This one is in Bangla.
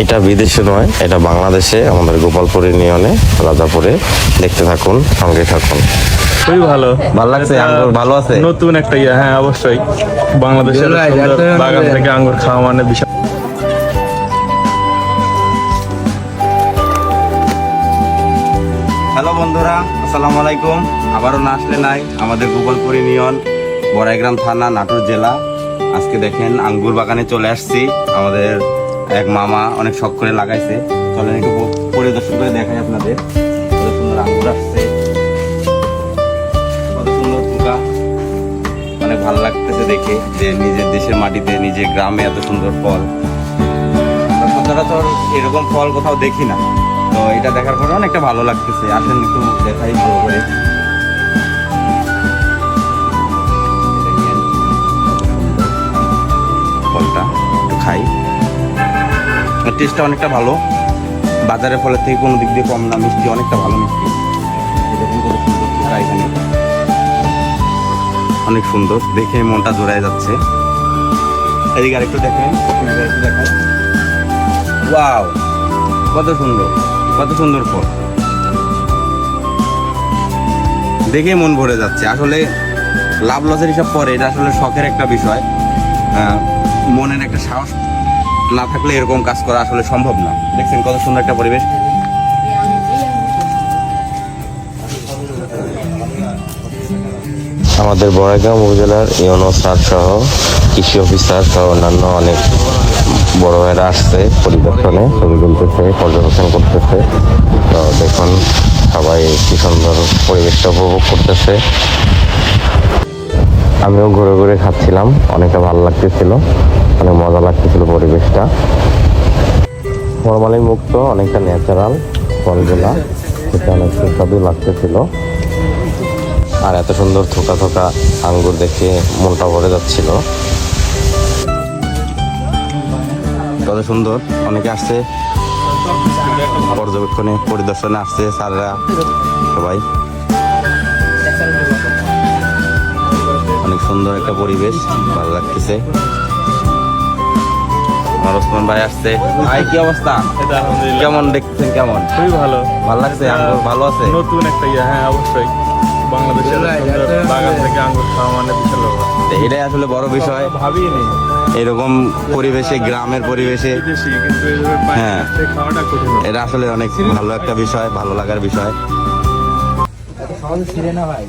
এটা বিদেশে নয়, এটা বাংলাদেশে আমাদের গোপালপুর ইউনিয়নে রাজাপুরে। দেখতে থাকুন, সঙ্গে থাকুন। খুবই ভালো ভালো লাগছে? আঙ্গুর ভালো আছে? নতুন একটা হ্যাঁ অবশ্যই। বাংলাদেশের সুন্দর বাগান থেকে আঙ্গুর খাওয়া মানে বিশাল। হ্যালো বন্ধুরা, আসসালামু আলাইকুম। আবারও না আসলে নাই, আমাদের গোপালপুর ইউনিয়ন, বড়াইগ্রাম থানা, নাটোর জেলা। আজকে দেখেন আঙ্গুর বাগানে চলে আসছি। আমাদের এক মামা অনেক শখ করে লাগাইছে। চলেন একটু পরিদর্শন করে দেখাই আপনাদের। কত সুন্দর আঙ্গুর আসছে, কত সুন্দর পোকা। অনেক ভালো লাগতেছে দেখে যে নিজের দেশের মাটিতে, নিজের গ্রামে এত সুন্দর ফল। আমরা সচরাচর এরকম ফল কোথাও দেখি না, তো এটা দেখার পরে অনেকটা ভালো লাগতেছে। আসেন একটু দেখাই ভালো করে। ফলটা একটু খাই, টেস্টটা অনেকটা ভালো। বাজারের ফলের থেকে কোনো দিক দিয়ে কম না, মিষ্টি, অনেকটা ভালো মিষ্টি। দেখুন কত সুন্দর পোকা এখানে, অনেক সুন্দর দেখে মনটা জোড়ায় যাচ্ছে। এদিকে আরেকটু দেখেন, একটু দেখাই। ওয়াও, কত সুন্দর, কত সুন্দর ফল, দেখে মন ভরে যাচ্ছে। আসলে লাভ লসের হিসাব পরে, এটা আসলে শখের একটা বিষয়। মনের একটা সাহস না থাকলে এরকম কাজ করা আসলে সম্ভব না। দেখছেন কত সুন্দর একটা পরিবেশ। আমাদের বড়াইগ্রাম উপজেলার ইউনো স্যার সহ কৃষি অফিসার সহ অন্যান্য অনেক বড় ভাইরা আসছে পরিদর্শনে, ছবি তুলতেছে, পর্যবেক্ষণ করতেছে। তো দেখুন সবাই কি সুন্দর পরিবেশটা উপভোগ করতেছে। আমিও ঘুরে ঘুরে খাচ্ছিলাম, অনেকটা ভালো লাগতেছিল, অনেক মজা লাগতেছিল পরিবেশটা। ফরমালিন মুক্ত, অনেকটা ন্যাচারাল ফলগুলা, সেটা অনেক সুস্বাদু লাগতেছিল। আর এত সুন্দর থোকা থোকা আঙ্গুর দেখে মনটা ভরে যাচ্ছিল। কত সুন্দর, অনেকে আসছে পর্যবেক্ষণে, পরিদর্শনে আসছে স্যাররা সবাই। অনেক সুন্দর একটা পরিবেশ, ভালো লাগতেছে। আমার ওসমান ভাই আসছে। ভাই কি অবস্থা? কেমন দেখতেছেন? কেমন? খুবই ভালো, ভালো লাগছে? আঙ্গুর ভালো আছে? নতুন একটা হ্যাঁ অবশ্যই। বাংলাদেশের সুন্দর বাগান থেকে আঙ্গুর খাওয়া মানে বিশাল ব্যাপার। এটাই আসলে বড় বিষয়। ভাবিনি এরকম পরিবেশে, গ্রামের পরিবেশে, বিদেশি, কিন্তু এইভাবে বাইরে হ্যাঁ, থেকে খাওয়াটা কঠিন। এটা আসলে অনেক ভালো একটা বিষয়, ভালো লাগার বিষয়। সহজে ছিঁড়ে না ভাই।